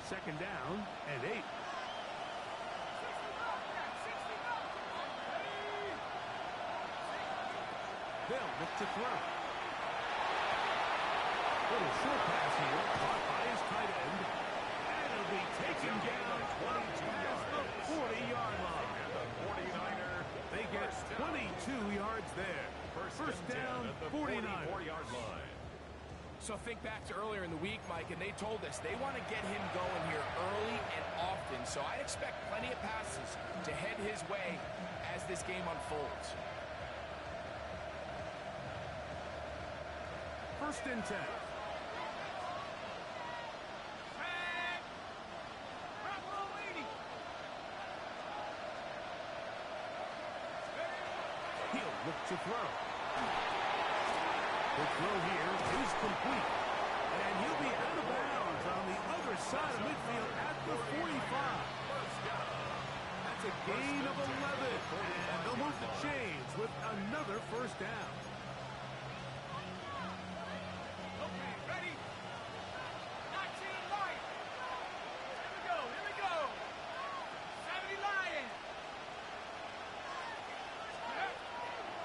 Second down and 8. They'll look to throw. Little short pass here, caught by his tight end. And it'll be taken down past the 40-yard line. And the 49er, they get 22 yards there. First down, 49-yard line. So think back to earlier in the week, Mike, and they told us they want to get him going here early and often. So I expect plenty of passes to head his way as this game unfolds. First and 10. He'll look to throw. The throw here is complete. And he'll be out of bounds on the other side of midfield at the 45. That's a gain of 11. And they'll move the chains with another first down.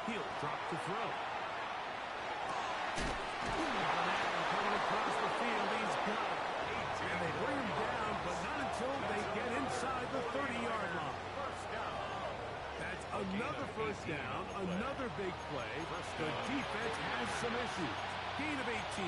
He'll drop to throw. Coming across the field, he's got it. And they bring him down, but not until they get inside the 30-yard line. That's another first down, another big play. The defense has some issues. Gain of 18.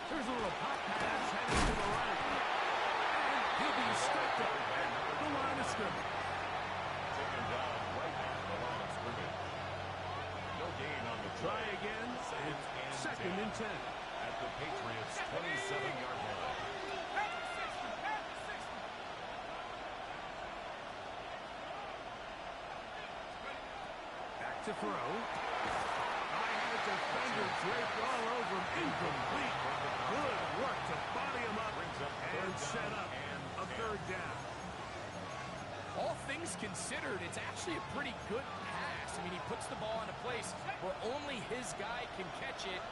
There's a little pop pass heading to the right. And he'll be stuck up at the line of scrimmage. Taken down right at the line of scrimmage. No gain on the try again. Second and 10. At the Patriots' 27-yard line. Back to throw. Defender draped all over him. Incomplete. Good work to body him up and set up a third down. All things considered, it's actually a pretty good pass. I mean, he puts the ball in a place where only his guy can catch it.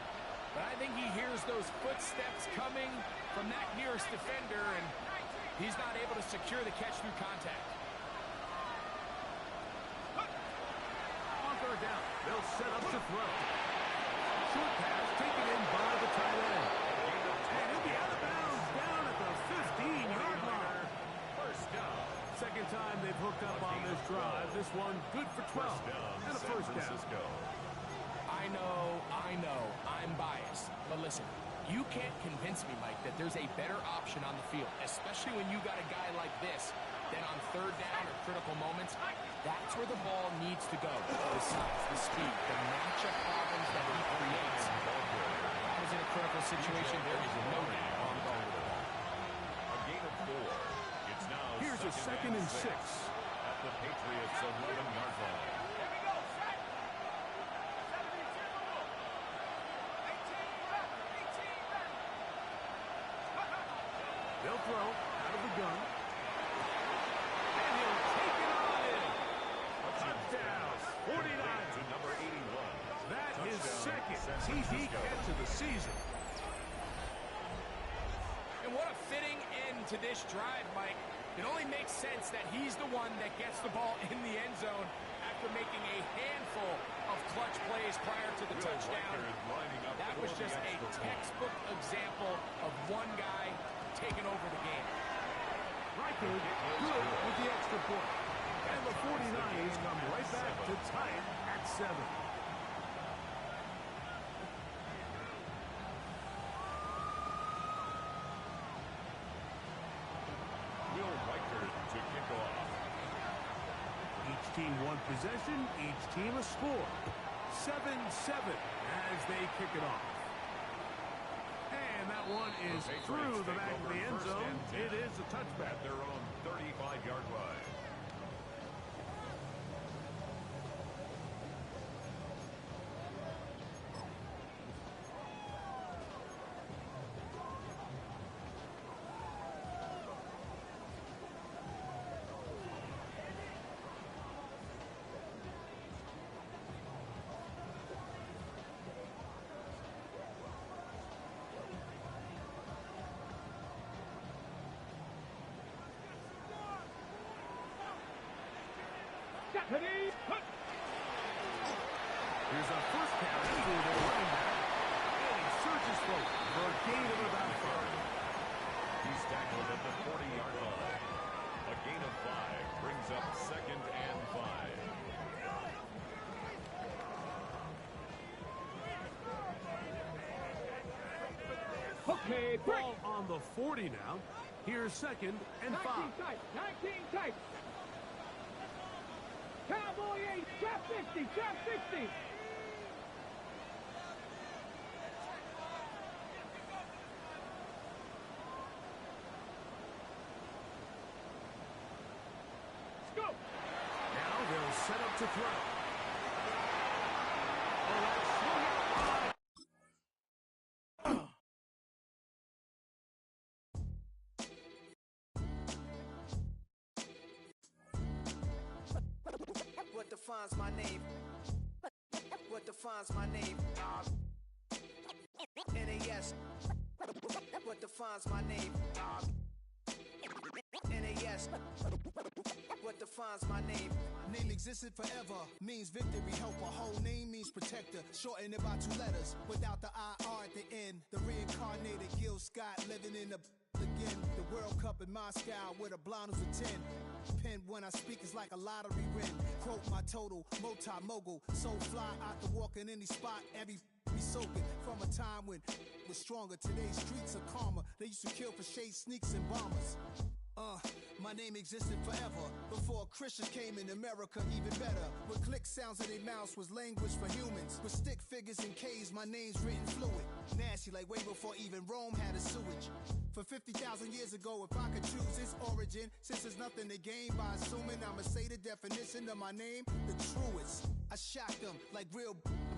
But I think he hears those footsteps coming from that nearest defender, and he's not able to secure the catch through contact. On third down, they'll set up to throw. Short pass taken in by the tight end. And he'll be out of bounds down at the 15-yard line. First down. Second time they've hooked up on this drive. This one good for 12. And a first down. I know, I'm biased. But listen, you can't convince me, Mike, that there's a better option on the field, especially when you got a guy like this. Then on third down or critical moments, that's where the ball needs to go. The size, the speed, the matchup problems that he creates. That was in a critical situation. There is no need on going with the ball. A gain of 4. It's now here's a second and 6. At the Patriots' 11-yard line. They'll throw out of the gun. And he'll take it on in. Touchdown, 49. To number 81. That is second TD catch of the season. And what a fitting end to this drive, Mike. It only makes sense that he's the one that gets the ball in the end zone after making a handful of clutch plays prior to the touchdown. That was just a textbook example of one guy taking over the game. Riker good with the extra point. And the 49ers come right back to tie it at 7. Will Riker to kick off. Each team one possession, each team a score. 7-7 as they kick it off. And that one is through the back of the end zone. It is a touchback. At their own 35-yard line. Here's our first carry for the running back. And he surges forward for a gain of about 5. He's tackled at the 40-yard line. A gain of 5 brings up 2nd and 5. Okay, ball on the 40 now. Here's 2nd and 5. 19 tight. Cowboy 8, trap 50, trap 60. Now they'll set up to throw. What defines my name? What defines my name? NAS. What defines my name? NAS. What defines my name? Name existed forever, means victory, helper. Whole name means protector, shorten it by 2 letters, without the IR at the end. The reincarnated Gil Scott, living in the again. The World Cup in Moscow, with a blonde who's a 10. Pen when I speak is like a lottery win. Quote my total, multi-mogul, so fly I can walk in any spot and be soaking. From a time when was stronger, today's streets are calmer. They used to kill for shade sneaks and bombers. My name existed forever. Before Christians came in America, even better. With click sounds in their mouths was language for humans. With stick figures and K's, my name's written fluid. Nasty like way before even Rome had a sewage. For 50,000 years ago, if I could choose its origin, since there's nothing to gain by assuming, I'ma say the definition of my name, the truest. I shock them like real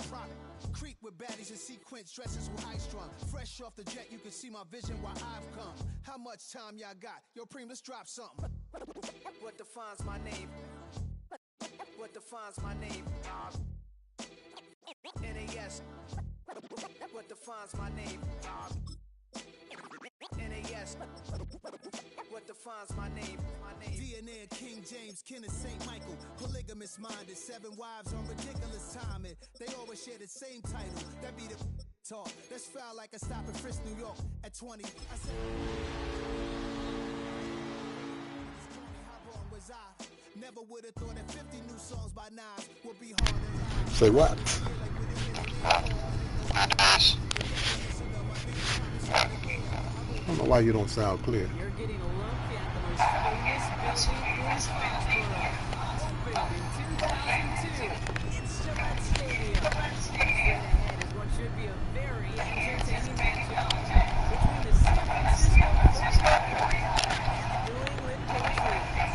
prop. Creep with baddies in sequence, dresses with high strung. Fresh off the jet, you can see my vision where I've come. How much time y'all got? Yo, Preem, let's drop something. What defines my name? What defines my name? NAS. What defines my name? NAS. What defines my name? DNA of King James, kin of St. Michael. Polygamous minded, 7 wives on ridiculous timing. They always share the same title. That be the talk. That's foul like a stop in Frisk, New York. At 20, I said, how wrong was I? Never would have thought that 50 new songs by Nas would be hard to lie. Say what? I don't know why you don't sound clear. You're getting a look at the most famous building in Foxborough. Opened in 2002, it's Gillette Stadium. Straight ahead is what should be a very entertaining matchup between the San Francisco 49ers and the New England Patriots.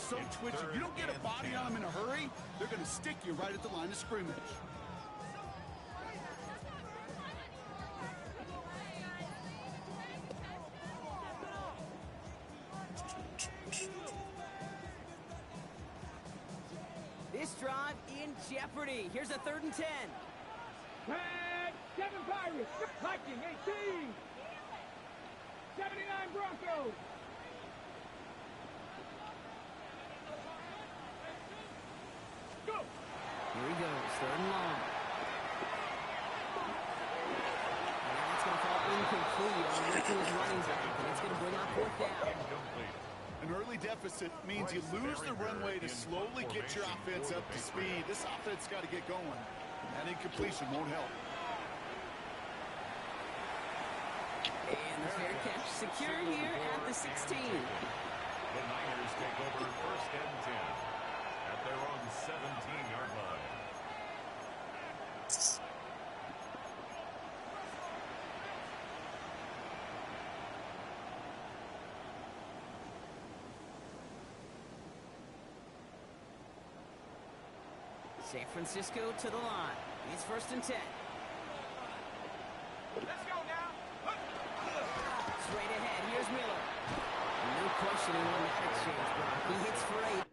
so twitchy. You don't get a body on them in a hurry, they're going to stick you right at the line of scrimmage. This drive in jeopardy. Here's a 3rd and 10. Tag, 7 Pirates. Viking, 18. 79 Broncos. Go. Here he goes, 3rd and long. And that's going to fall incomplete on the way to his running back, and it's going to bring out 4th down. Incomplete. An early deficit means you lose the runway to slowly get your offense up to speed. This offense got to get going. That incompletion won't help. And the fair catch secure here at the 16. The Niners take over 1st and 10 at their own 17-yard line. San Francisco to the line. It's 1st and 10. Let's go now. Straight ahead, here's Miller. No questioning on that exchange, Brock. He hits for 8.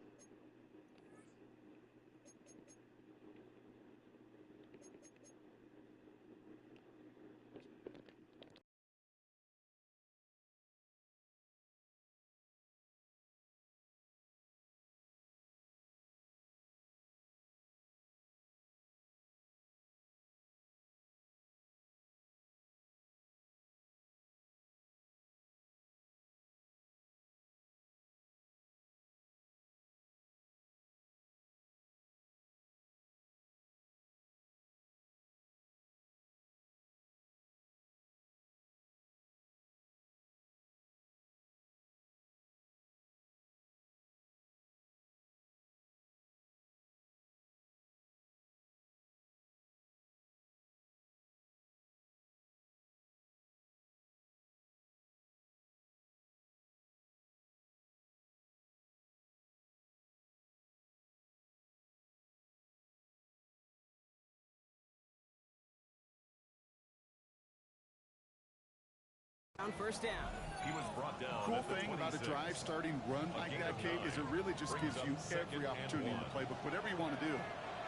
On 1st down. He was brought down. Cool thing about a drive starting run like that, Kate, is it really just gives you every opportunity in the playbook, whatever you want to do.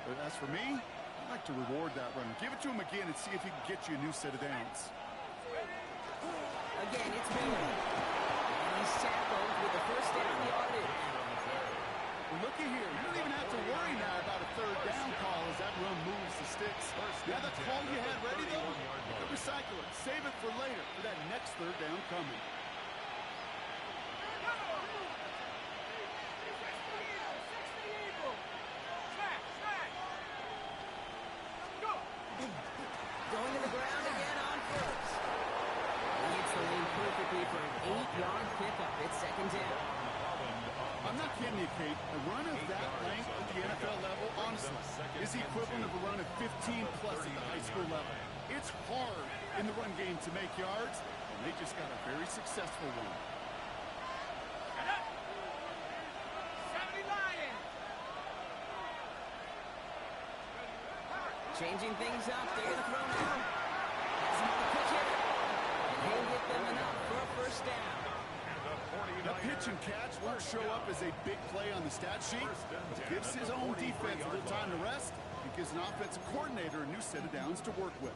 But as for me, I like to reward that run. Give it to him again and see if he can get you a new set of downs. Again, it's Miller. And he's tackled with the 1st down yardage. Well, looky here. You don't even have to worry now about a 3rd down call as that run moves the sticks. Yeah, that call you had ready, though? Recycle it. Save it for later for that next 3rd down coming. Going to the ground again on 1st. He hits the lane perfectly for an 8-yard pickup. It's 2nd down. I'm not kidding you, Kate. A run of that length at the NFL level, honestly, is the equivalent of a run of 15-plus at the high school level. It's hard in the run game to make yards, and they just got a very successful one. Changing things up. They're going to throw now. Has another pitch here. And he'll get them enough for a 1st down. The pitch and catch won't show up as a big play on the stat sheet. It gives his own defense a little time to rest. It gives an offensive coordinator a new set of downs to work with.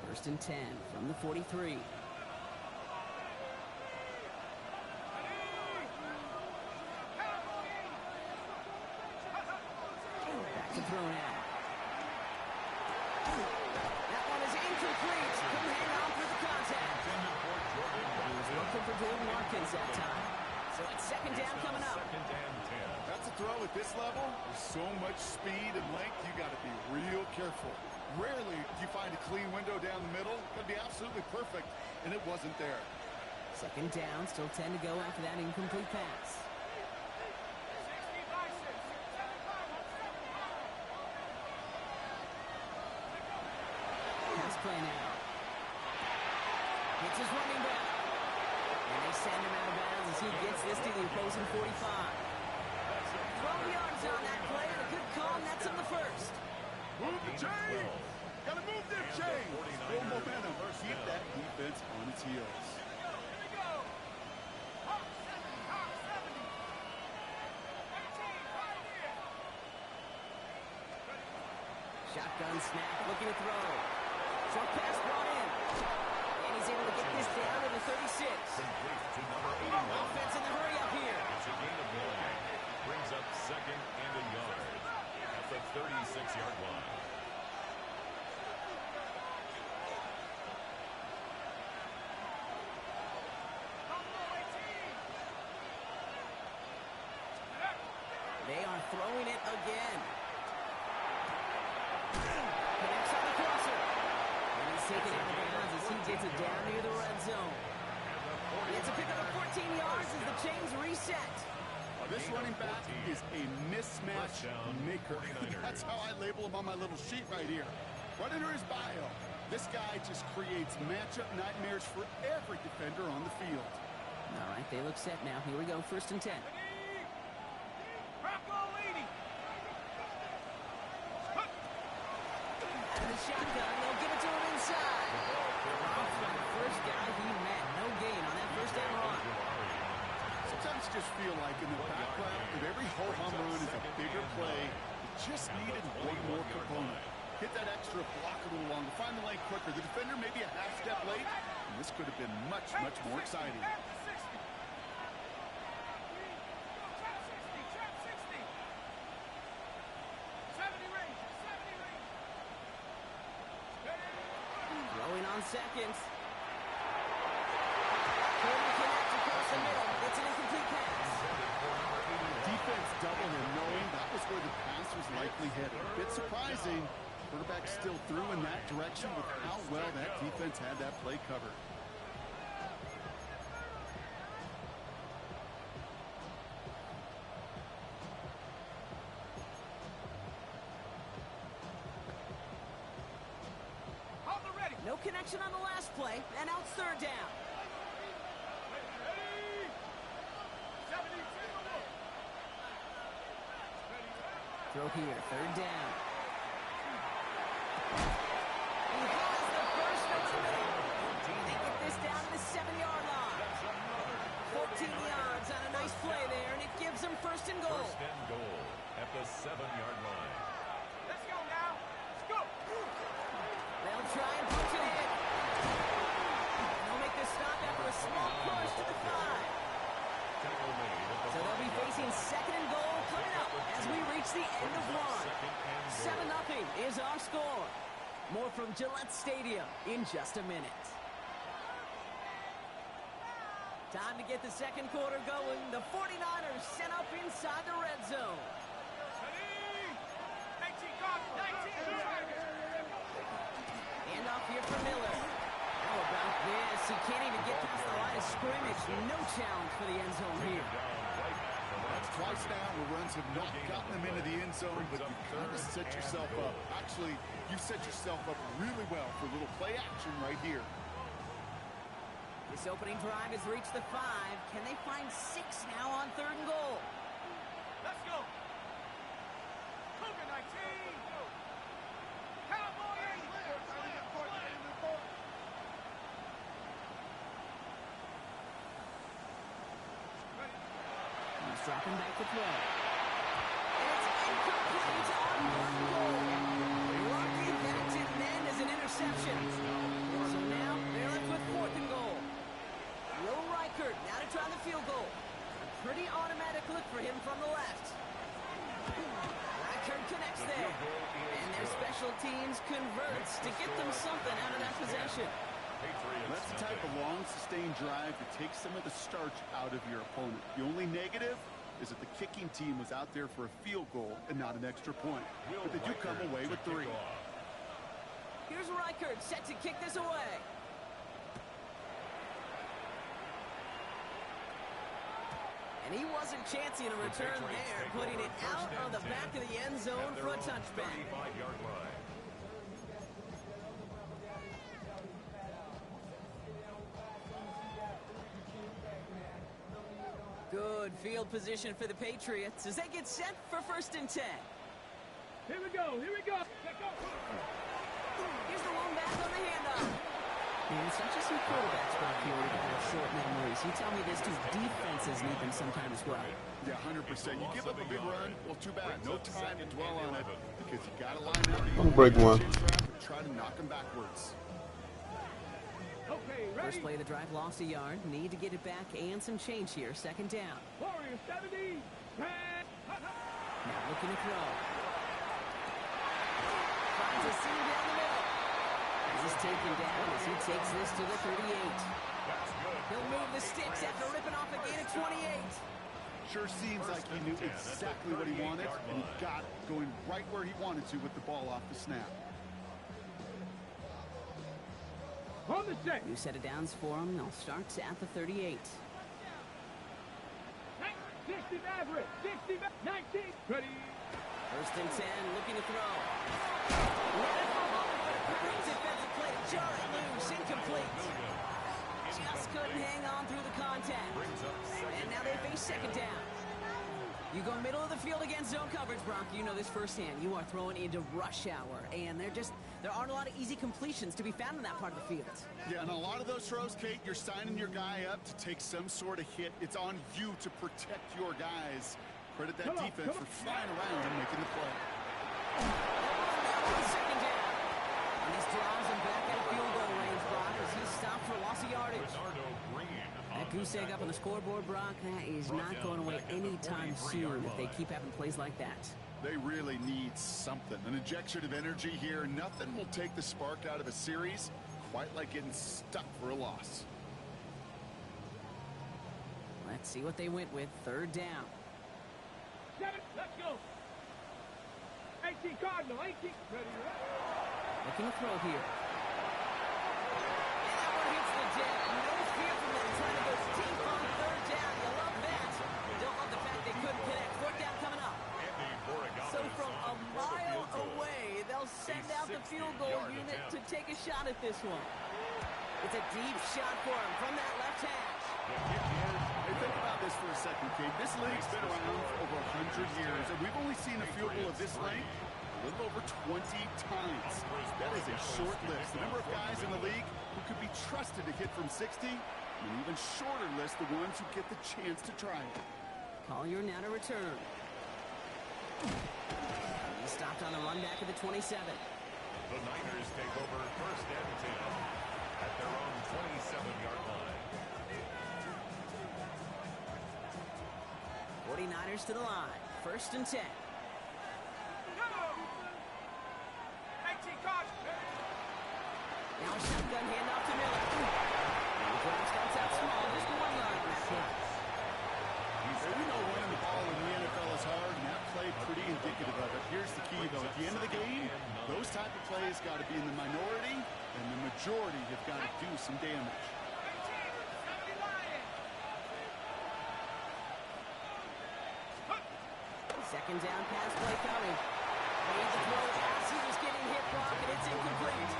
First and 10 from the 43. Back to throw now. That one is incomplete. Couldn't hang on for the contact. He was looking for Jordan Watkins that time. So it's 2nd down coming up. That's a throw at this level. There's so much speed and length, you got to be real careful. Rarely do you find a clean window down the middle. It'd be absolutely perfect, and it wasn't there. 2nd down, still 10 to go after that incomplete pass. opposing 45. 12 yards on that play, and a good call, and that's on the first. Move the chain! Gotta move that chain! Full momentum. Keep that defense on its heels. Shotgun snap, looking to throw. Short pass brought in. And he's able to get this down to the 36. Offense in the hurry up here. It's a gain of 1. Brings up second and a yard at the 36-yard line. They are throwing it again. Connects on the crosser. And he's taken out of bounds as he gets it down near the red zone. It's a pickup of 14 yards as the chains reset. This running back is a mismatch maker. That's how I label him on my little sheet right here. Right under his bio. This guy just creates matchup nightmares for every defender on the field. All right, they look set now. Here we go, 1st and 10. Out of the shotgun, they'll give it to him inside. Off from the first guy he met. No gain on that first down run. Sometimes you just feel like in the background of every ho-hum run is a bigger play. It just needed one more component. Hit that extra block a little longer. Find the lane quicker. The defender maybe a half step late. And this could have been much, much more exciting. Throwing on seconds. Couldn't connect across the middle. It's an incomplete pass. Defense doubled him, knowing that was where the pass was likely headed. A bit surprising. Quarterback still threw in that direction with how well that defense had that play covered. No connection on the last play, and now it's 3rd down. Throw here, 3rd down. He has the first over the middle. They get this down to the 7-yard line. 14 yards on a nice play there, and it gives them 1st and goal. 1st and goal at the 7-yard line. Let's go now. Let's go. They'll try and punch it in. They'll make the stop after a small push to the 5. So they'll be facing 2nd and goal coming up as we reach the end of 1. 7-0 is our score. More from Gillette Stadium in just a minute. Time to get the 2nd quarter going. The 49ers set up inside the red zone. Hand off here for Miller. How about this? He can't even get past the line of scrimmage. No challenge for the end zone here. That's twice now where runs have not gotten them into the end zone, but you kind of set yourself up. Actually, you set yourself up really well for a little play action right here. This opening drive has reached the 5. Can they find 6 now on 3rd and goal? Let's go. Cougar 19. Cowboys. He's dropping back to throw. And it's incomplete on 3rd and goal. Lucky that it didn't end as an interception. So now they're left with 4th and goal. Will Reichert now to try the field goal. A pretty automatic look for him from the left. Reichert connects there. And their special teams converts to get them something out of that possession. That's the type of long, sustained drive that takes some of the starch out of your opponent. The only negative is that the kicking team was out there for a field goal and not an extra point. But they do come away with 3. Here's Reichert set to kick this away. And he wasn't chancing a return there, putting it out of the back of the end zone for a touchback. 35-yard line. Good field position for the Patriots as they get set for 1st and 10. Here we go. Here we go. Here's the long back on the handoff. Man, it's not just some quarterbacks back here that have short memories. You tell me this too, defenses need them sometime as well. Yeah, 100%. You give up a big run, well, too bad. No time to dwell on it because you got to line up. Don't break one. Try to knock them backwards. Okay, ready? First play of the drive, lost a yard. Need to get it back and some change here. 2nd down. Warrior 70. Now looking to throw. Finds a seam down the middle. He's taken down as he takes this to the 38. He'll move the sticks after ripping off a gain of 28. Sure seems like he knew exactly what he wanted, and he got it, going right where he wanted to with the ball off the snap. On the check. New set of downs for him. They'll start at the 38. 60 average. 60 19. Ready. 1st and 10, looking to throw. Great defensive play to jar it loose, incomplete. Just couldn't hang on through the contact. And now they face 2nd down. You go middle of the field against zone coverage, Brock. You know this firsthand. You are throwing into rush hour, and there aren't a lot of easy completions to be found in that part of the field. Yeah, and a lot of those throws, Kate, you're signing your guy up to take some sort of hit. It's on you to protect your guys. Credit that defense for flying around and making the play. 2nd down. And this draws him back at field goal range, Brock, as he's stopped for loss of yardage. That goose egg up on the scoreboard, Brock, that is not going away anytime soon if they keep having plays like that. They really need something. An injection of energy here. Nothing will take the spark out of a series quite like getting stuck for a loss. Let's see what they went with. 3rd down. Let's go. 18 Cardinal. 18. Ready. Looking to throw here. And that one hits the deck. No fear from them trying to go deep on 3rd down. You love that. You don't love the fact they couldn't connect. 4th down coming up. So from a mile away, they'll send out the field goal unit to take a shot at this one. It's a deep shot for him from that left hash. Hey, think about this for a second, Kate. This league's been around for over 100 years, and we've only seen a field goal of this length a little over 20 times. That is a short list. The number of guys in the league who could be trusted to hit from 60, and an even shorter list the ones who get the chance to try it. Collier now to return. He stopped on the run back at the 27. The Niners take over 1st and 10 at their own 27-yard line. 49ers to the line. 1st and 10. Now a shotgun handoff to Miller. And the drive starts out small, just 1 yard on that play. We know running the ball in the NFL is hard, and that play pretty indicative of it. Here's the key, though. At the end of the game, those type of plays got to be in the minority, and the majority have got to do some damage. 2nd down pass play coming. Made the throw as he was getting hit, Brock, and it's incomplete.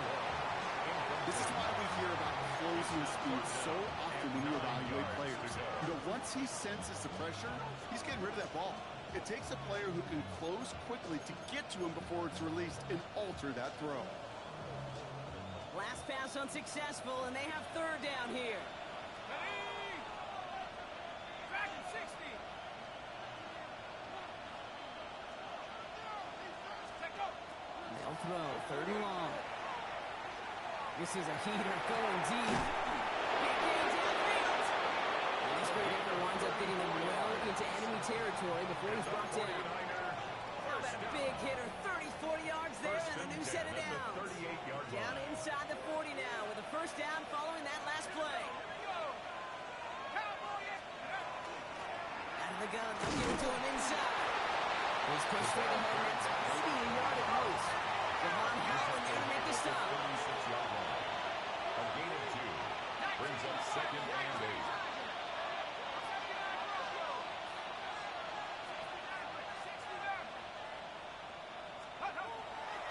This is why we hear about closing speed so often when you evaluate players. You know, once he senses the pressure, he's getting rid of that ball. It takes a player who can close quickly to get to him before it's released and alter that throw. Last pass unsuccessful, and they have 3rd down here. They'll throw 3rd and long. This is a heater going deep. Big gain downfield. And this great effort winds up getting him well into enemy territory before he's brought down. Oh, that big hitter, 30, 40 yards there, and a new set of downs. Down inside the 40 now with a 1st down following that last play. Out of the gun, they'll give it to him inside. He's pushed straight ahead, and that's maybe a yard at most. Devon Howland there to make the stop. A gain of 2 brings up 2nd and 8.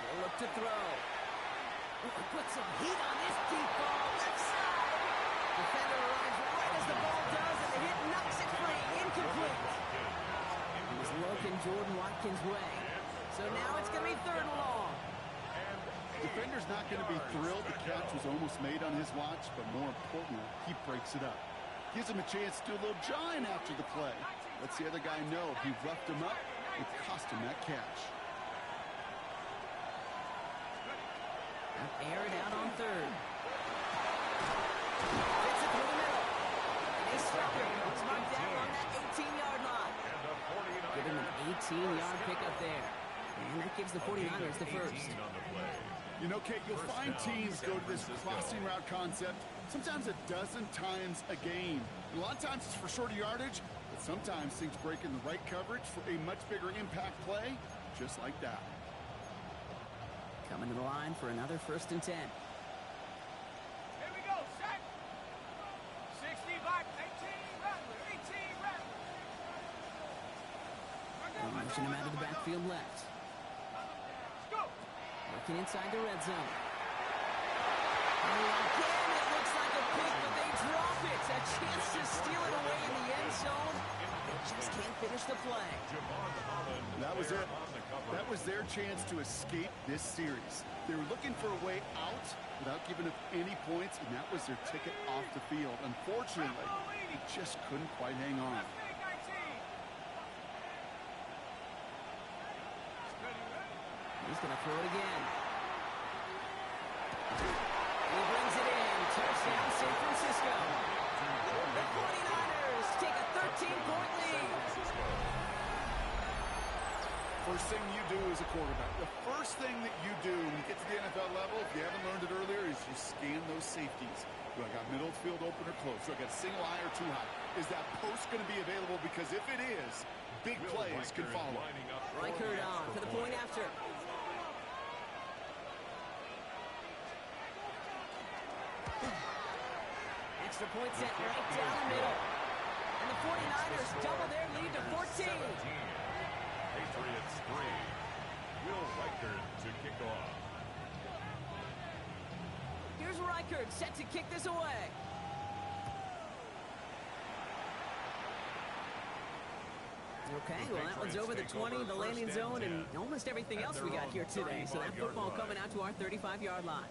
They'll look to throw. Put some heat on this deep ball. Left side. Defender arrives right as the ball does, and the hit knocks it free. Incomplete. Jordan Watkins' way. So now it's going to be 3rd and long. Defender's not going to be thrilled the catch was almost made on his watch, but more importantly, he breaks it up. Gives him a chance to do a little jawing after the play. Lets the other guy know he roughed him up. It cost him that catch. Air it out on 3rd. Gets it through the middle. And they stop him. He's marked down on that 18-yard line. Give him an 18-yard pickup there. And that gives the 49ers the first. You know, Kate, you'll find teams go to this crossing route concept sometimes a dozen times a game. And a lot of times it's for shorter yardage, but sometimes things break in the right coverage for a much bigger impact play, just like that. Coming to the line for another 1st and 10. Here we go, set. 60 back, 18 Rattler. Motion him out of the backfield left. Let's go. Working inside the red zone. Oh, again, it looks like a pick, but they drop it. A chance to steal it away in the end zone. They just can't finish the play. That was it. That was their chance to escape this series. They were looking for a way out without giving up any points, and that was their ticket off the field. Unfortunately, they just couldn't quite hang on. He's going to throw it again. He brings it in. Touchdown, San Francisco. The 49ers take a 13-point lead. First thing you do as a quarterback, the first thing that you do when you get to the NFL level, if you haven't learned it earlier, is you scan those safeties. Do I got middle field open or close? Do I got a single high or two high? Is that post going to be available? Because if it is, big plays can follow. Reichard on for the point after. Extra point set right down the middle. And the 49ers double their lead to 14. Patriots 3. Will Reichard to kick off. Here's Reichard set to kick this away. Okay, well, that one's over the 20, the landing zone, and almost everything else we got here today. So that football coming out to our 35-yard line.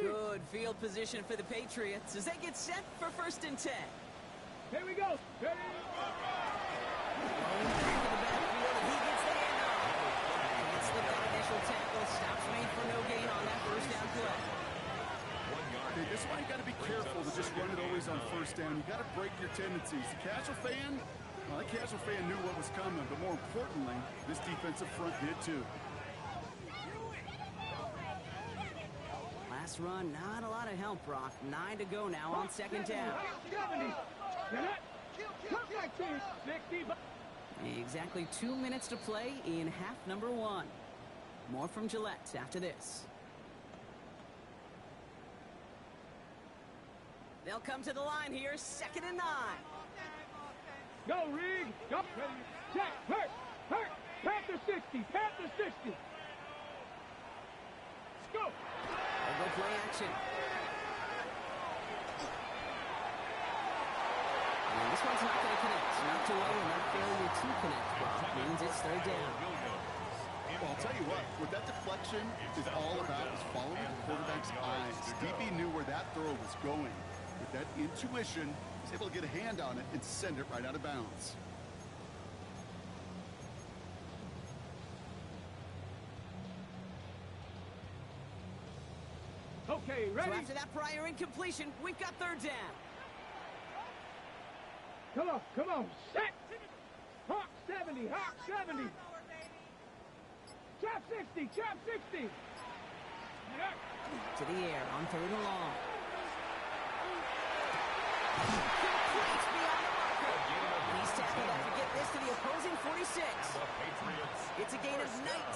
Good field position for the Patriots as they get set for 1st and 10. Here we go. Ready? Going back in the backfield, and he gets the handoff. Gets the initial tackle, stops made for no gain on that 1st down play. Okay, this is why you got to be careful to just run it always on 1st down. You got to break your tendencies. The casual fan, well, the casual fan knew what was coming, but more importantly, this defensive front did too. Last run, not a lot of help, Brock. 9 to go now on 2nd down. 70. Perfect. 60. Exactly 2 minutes to play in half number 1. More from Gillette after this. They'll come to the line here, 2nd and 9. Go, Rig. Go. Ready. Check. Hurt. Panther 60. Panther 60. Let's go. They'll go play action. And this one's not going to connect. Knocked away, and that failure to connect, Brock, means it's 3rd down. Well, I'll tell you what that deflection is all about is following the quarterback's eyes. DB knew where that throw was going. With that intuition, he was able to get a hand on it and send it right out of bounds. Okay, ready? So after that prior incompletion, we've got 3rd down. Come on. Set. Hawk 70. Chop 60. Yeah. To the air on 3rd and long. Complete beyond the marker. He's tackled up to get this to the opposing 46. It's a gain of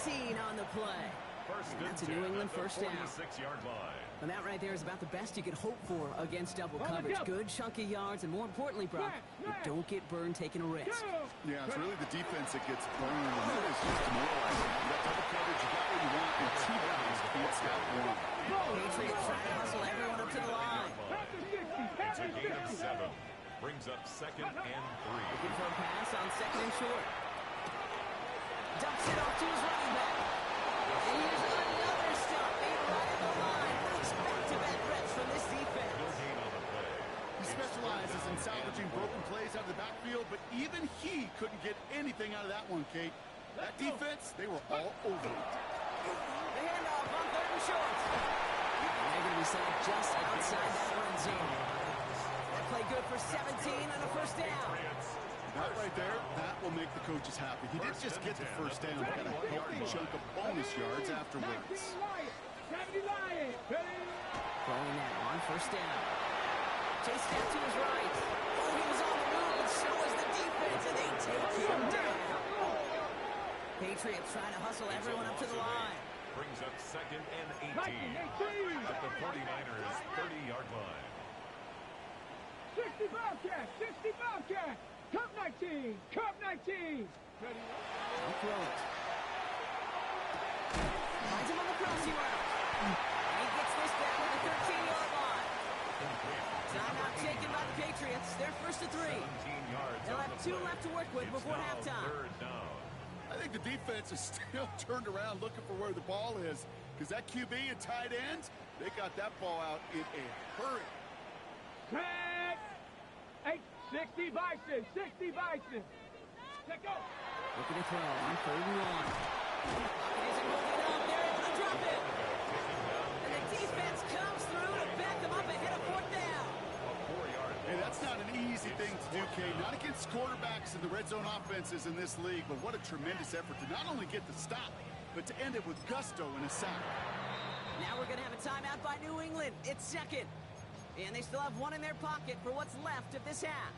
19 on the play. And that's a New England first down. 46-yard line. And that right there is about the best you could hope for against double coverage. Good chunky yards, and more importantly, Brock, you don't get burned taking a risk. Yeah, it's really the defense that gets burned, and that is just demoralizing. You got double coverage, you got what you want, and two guys can't stop one. Patriots trying to hustle everyone up to the line. It's a gain of 7. Brings up 2nd and 3. Looking for a pass on 2nd and short. Dumps it off to his running back. And here's another stop made right at the line. Nice back-to-back reps from this defense. No gain on the play. He specializes in salvaging broken plays out of the backfield, but even he couldn't get anything out of that one, Kate. That defense, they were all over it. The handoff on 3rd and short. And they're going to be set up just outside that red zone. That play good for 17 and a first down. That right there, that will make the coaches happy. He didn't just get the first down, he got a healthy chunk of bonus yards afterwards. Throwing that on 1st down. Chase step to his right. Oh, he was on the move, and so was the defense, and they take him down. Patriots trying to hustle everyone up to the line. Brings up 2nd and 18. At the 49ers 30-yard line. 60 Bobcat, 60 Bobcat. Cup 19, Cup 19. Don't throw it. Finds him on the crossing route. And he gets this down to the 13-yard line. Timeout taken by the Patriots. They're 1st and 3. They'll have 2 left to work with before halftime. 3rd down. I think the defense is still turned around looking for where the ball is, because that QB and tight ends, they got that ball out in a hurry. Set. 60 Bison, 60 Bison. Check go. Looking to throw on 3rd and 1. Pocket isn't holding up. They're able to drop it. And the defense comes through to back them up and hit a 4th down. Hey, that's not an easy thing to do, Kay. Not against quarterbacks and the red zone offenses in this league, but what a tremendous effort to not only get the stop, but to end it with gusto and a sack. Now we're going to have a timeout by New England. It's 2nd. And they still have 1 in their pocket for what's left of this half.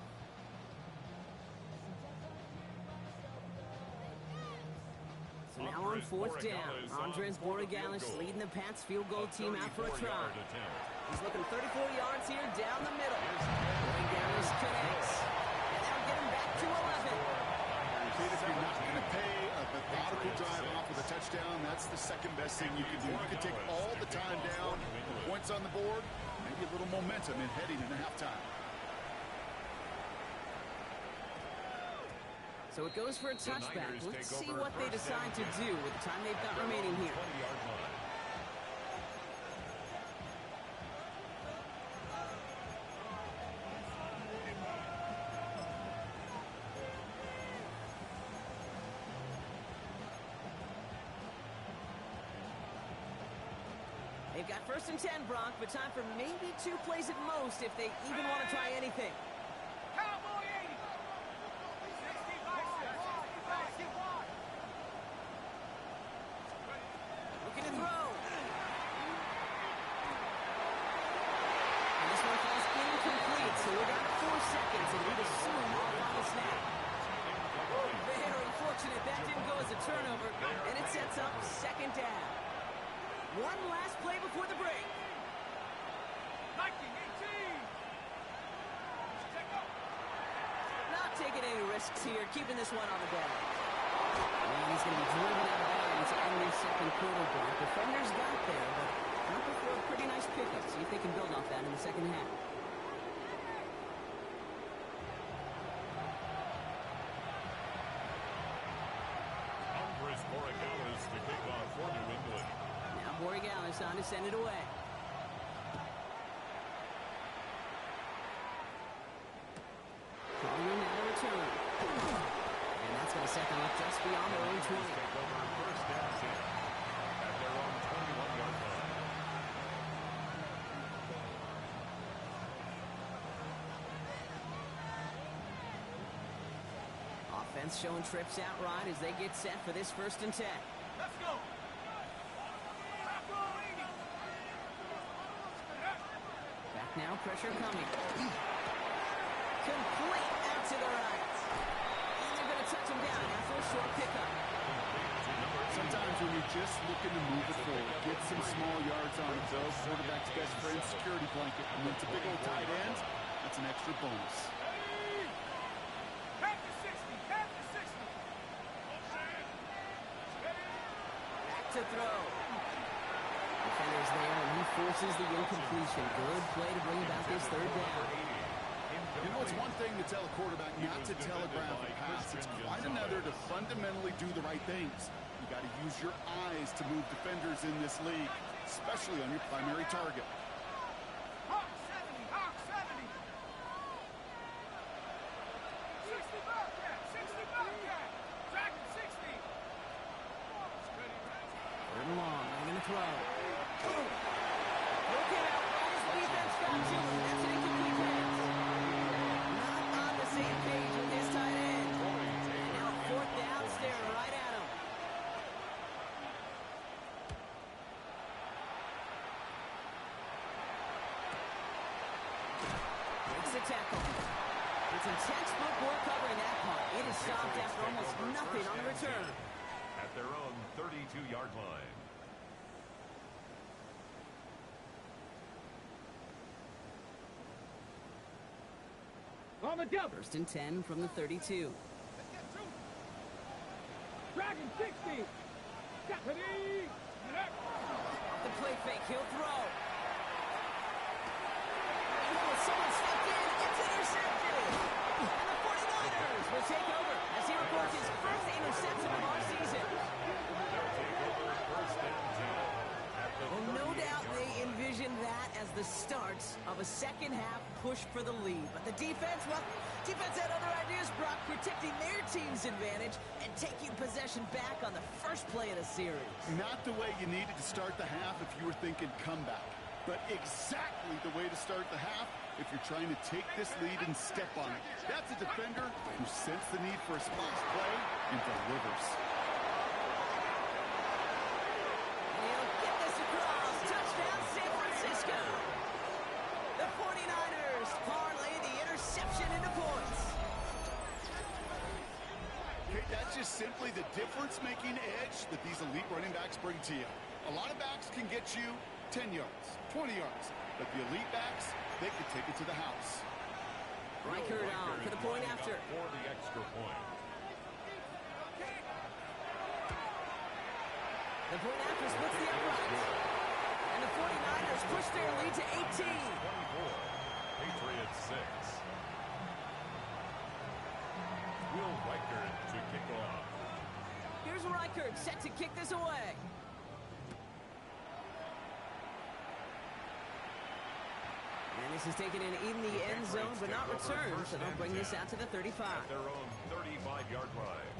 So now on 4th down, Andres Borregales leading the Pats field goal team out for a try. He's looking 34 yards here down the middle. Borregales connects. And that'll get him back to 11. If you're not going to pay a methodical drive off with a touchdown, that's the second best thing you can do. You can take all the time down, points on the board, maybe a little momentum in heading into halftime. So it goes for a touchback. Let's see what they decide to do with the time they've got remaining here. They've got 1st and 10, Brock, but time for maybe 2 plays at most if they even want to try anything. Cowboy 80. 60 Bison, 60 Bison. Looking to throw. And this one falls incomplete, so we're down to 4 seconds, and we'd assume off on the snap. Very fortunate that didn't go as a turnover, and it sets up 2nd down. One last play before the break. 19, 18. Not taking any risks here, keeping this one on the ball. And he's going to be driven out of bounds to end their 2nd quarter block. Defenders got there, but not before a pretty nice pickup. See if they can build off that in the 2nd half. Andres Borregales to kick off for New England. Now Borregales on to send it away. Calling in now to return. And that's going to set them up just beyond their own 20. Take over 1st and 10 at their own 21-yard line. Offense showing trips out right as they get set for this 1st and 10. Let's go. Back now, pressure coming. Complete out to the right. And they're going to touch him down after a short pickup. Sometimes when you're just looking to move it forward, get some small yards on it, though. Quarterback's best friend, security blanket. And when it's a big old tight end, that's an extra bonus. Half to 60, half to 60. Back to throw. Defenders there, and he forces the incompletion. Good play to bring about this third down. You know, it's one thing to tell a quarterback not to telegraph a pass. It's quite another to fundamentally do the right things. You got to use your eyes to move defenders in this league, especially on your primary target. Hawk 70, Hawk 70. 60 Bobcat, 60 Bobcat. Dragon 60. Third and long, I'm going to throw. Look out, his defense got to him. That's an incomplete pass. Not on the same page with his tight end. And now fourth down, staring right at him. Makes the tackle. It's some textbook work covering that part. It is stopped after almost nothing on the return. At their own 32-yard line. On the double. First and 10 from the 32. Dragon 60. Stephanie. Off the play fake, he'll throw. Oh, someone stepped in. It's intercepted. And the 49ers will take over as he records his first interception of our season. Well, no doubt they envisioned that as the start of a second-half push for the lead. But the defense, well, defense had other ideas, Brock, protecting their team's advantage and taking possession back on the first play of the series. Not the way you needed to start the half if you were thinking comeback, but exactly the way to start the half if you're trying to take this lead and step on it. That's a defender who sensed the need for a splash play and delivers. He'll get this across. Touchdown, San Francisco. The 49ers parlay the interception into points. Okay, that's just simply the difference-making edge that these elite running backs bring to you. A lot of backs can get you 10 yards, 20 yards, but the elite backs, they can take it to the house. Reichert on for the point after. For the extra point. The point after splits the uprights. And the 49ers push their lead to 18. 24. Patriots 6. Will Reichert to kick off. Here's Reichert set to kick this away. And this is taken in the end zone, but not returned, so they'll bring this out to the 35. At their own 35-yard line.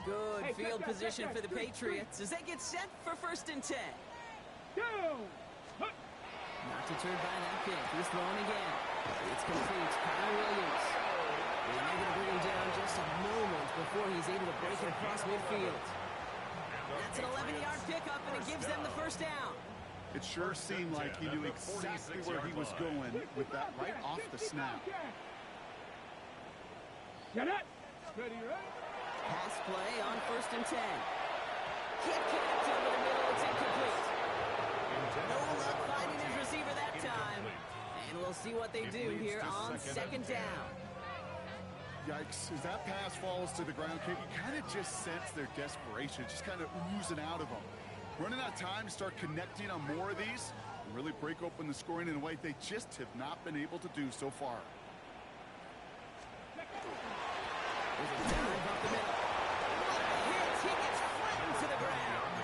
Good field position for the Patriots as they get set for first and 10. Not deterred by that pick. He's throwing again. It's complete. Kyle Williams. And they're going to bring him down just a moment before he's able to break it across midfield. That's an 11-yard pickup, and it gives them the first down. It sure seemed like he knew exactly where he was going with that right off the snap. Get it. Ready, right? Pass play on first and 10. Can't connect over the middle. It's incomplete. No luck finding his receiver that time. And we'll see what they do here on second down. Yikes, as that pass falls to the ground, you kind of just sense their desperation, just kind of oozing out of them. Running out of time to start connecting on more of these and really break open the scoring in a way they just have not been able to do so far. There's a dive up the middle. What a hit! He gets flattened to the ground.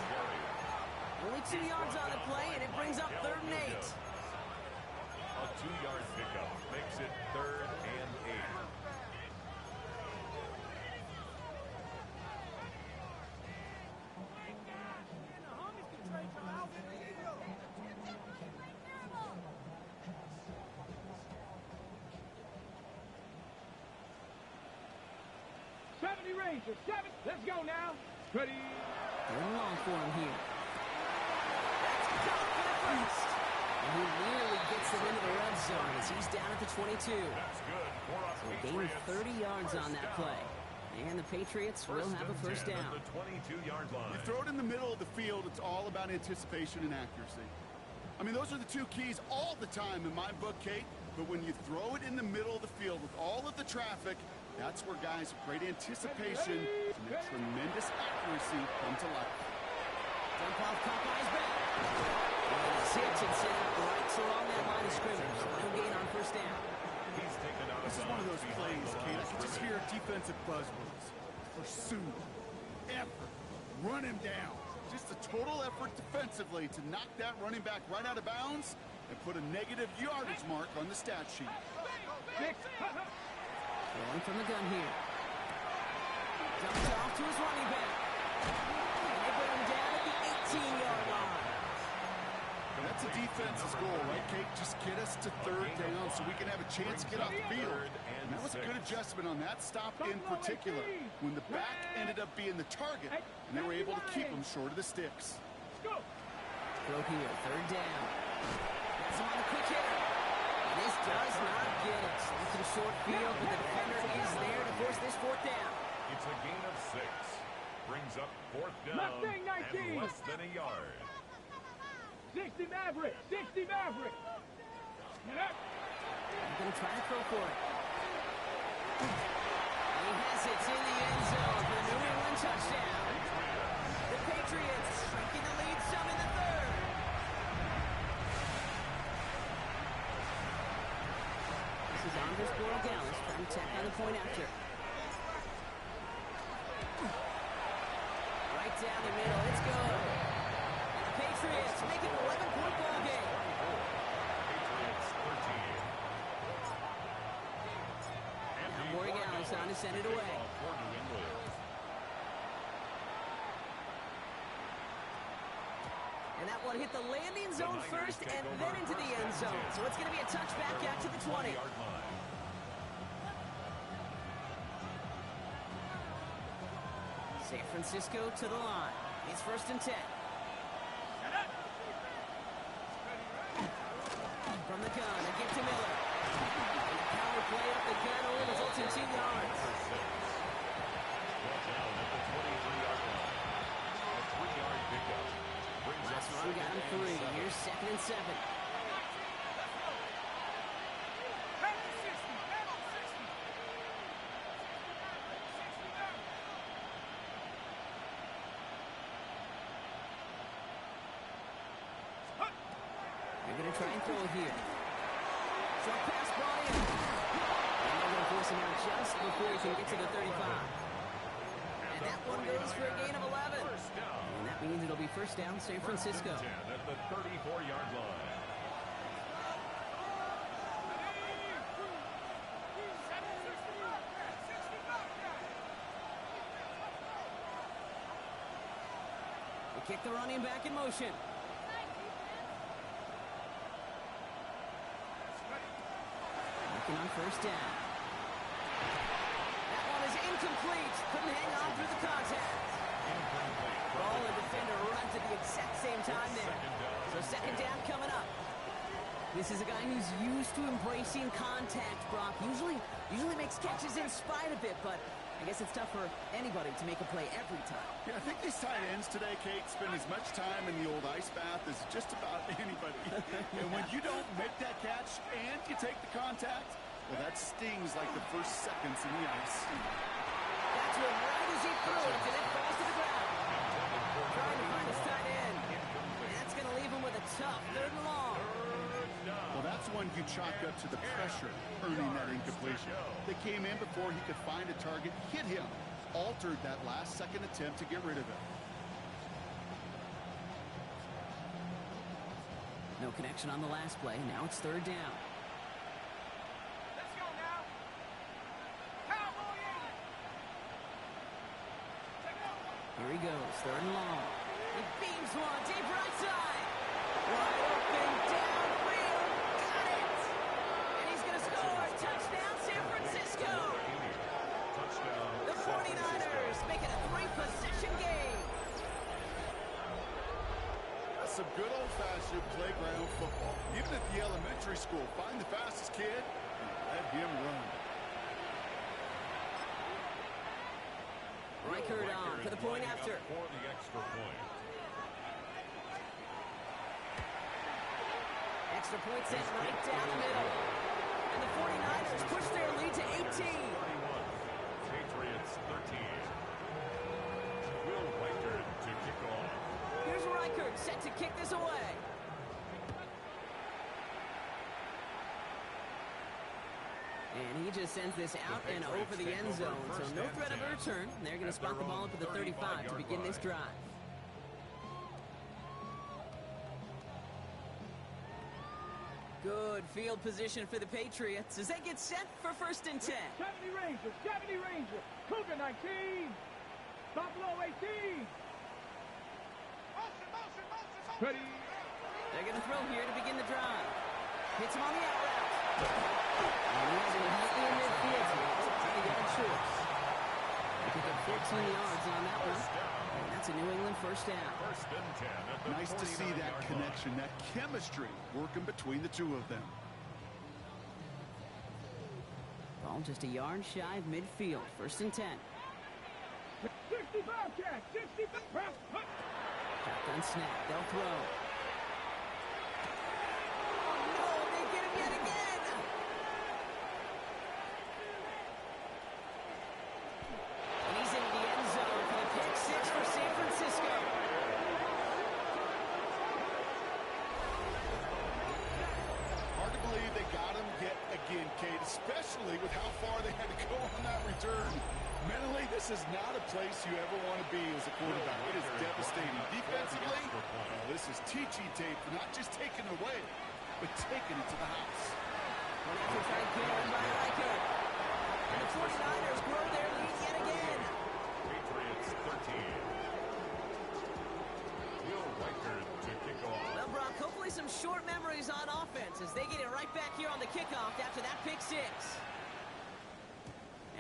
Only 2 yards on the play, and it brings up third and 8. A 2-yard pickup makes it third and 8. Rangers, 7. Let's go now. Ready. Third and long for him here. That's caught for the first. And he nearly gets them into the red zone as he's down at the 22. That's good for a So gain Patriots 30 yards on that first play. And the Patriots will have a first and 10 down. at the 22-yard line. You throw it in the middle of the field, it's all about anticipation and accuracy. I mean, those are the two keys all the time in my book, Kate. But when you throw it in the middle of the field with all of the traffic, that's where guys with great anticipation and a tremendous accuracy come to life. Dump off Popeye's back. And he's hit and set up right along that line of scrimmage. No gain on first down. He's taken out This is one of those plays, Kate. I can just hear defensive buzzwords. Pursuit, effort, run him down. Just a total effort defensively to knock that running back right out of bounds and put a negative yardage mark on the stat sheet. Throwing from the gun here. Dumps off to his running back. And they bring him down at the 18-yard line. That's a defense's goal, right, Kate? Just get us to third down so we can have a chance to get off the field. And that was a good adjustment on that stop in particular, when the back ended up being the target, and they were able to keep him short of the sticks. Throw here, third down. Gets him on the quick hitter. And this does not get it. Something short field, but the defender is there to force this fourth down. It's a gain of 6. Brings up fourth down Mustang 19. and less than a yard. 60 Maverick! 60 Maverick! Get up! I'm going to try to throw for it. He has it in the end zone for the New England touchdown. The Patriots shrinking the lead some in the third. This is Andres Borregales trying to tack on the point after. Right down the middle, it's good. Patriots make it an 11-point ball game. Patriots 13. Now Borregales on to send it away. For New England. And that one hit the landing zone first and then into the end zone. So it's going to be a touchback out to the 20. San Francisco to the line. It's first and 10. From the gun, a gift to Miller. And the power play up the gun only results in 2 yards. Down at the 23-yard line. A 3-yard pickup. Brings Last up run got him 3. Here's second and 7. They're going to try and throw it here. Short pass ball in. And they're going to force him out just before he can get to the 35. And that one goes for a gain of 11. And that means it'll be first down San Francisco. 10 at the 34-yard line. They kick the running back in motion. Looking on first down. That one is incomplete. Couldn't hang on through the contact. Ball and defender run at the exact same time there. So second down coming up. This is a guy who's used to embracing contact, Brock. Usually makes catches in spite of it, but I guess it's tough for anybody to make a play every time. Yeah, I think these tight ends today, Kate, spend as much time in the old ice bath as just about anybody. And when you don't make that catch and you take the contact, well, that stings like the first seconds in the ice. That's one right as he threw it, and it falls to the ground. Trying to find his tight end. And that's going to leave him with a tough third and long. Well, that's one you chalk up to the pressure earning that incompletion. They came in before he could find a target, hit him, altered that last-second attempt to get rid of it. No connection on the last play. Now it's third down. Let's go now. Cowboy Here he goes, third and long. He beams one, deep right side. Wide open, downfield, got it! And he's going to score. Touchdown, San Francisco! The 49ers make it a 3-possession game. some good old-fashioned playground football. Even at the elementary school, find the fastest kid and let him run. Reichard on for the point after. For the extra point. Extra point sent right down the middle. And the 49ers push their lead to 18. 31. Patriots 13. Will Reichard to kick off. Here's Reichard set to kick this away. And he just sends this out and over the end zone, so no threat of a return. They're going to spot the ball up at the 35 to begin this drive. Good field position for the Patriots as they get set for 1st and 10. 70 Ranger, 70 Ranger. Cougar 19. Buffalo 18. Ready. They're going to throw here to begin the drive. Hits him on the out route. And he's immediately in midfield. It's a 30-yard short. They pick up 14 yards on that one. And that's a New England first down. 1st and 10 at the Nice to see that connection, that chemistry working between the two of them. Ball just a yard shy of midfield. 1st and 10. 65 catch, 65. Shotgun snap. They'll throw. Oh, no. They get him yet again. And he's into the end zone for the pick 6 for San Francisco. Hard to believe they got him yet again, Kate, especially with how far they had to go on that return. Mentally, this is not a place you ever want to be as a quarterback. It is devastating. Defensively, this is teaching tape for not just taking it away, but taking it to the house. One after try carry by Reichard. And the 49ers grow their lead yet again. Patriots 13. Will Reichard to kick off. Well, Brock, hopefully some short memories on offense as they get it right back here on the kickoff after that pick 6.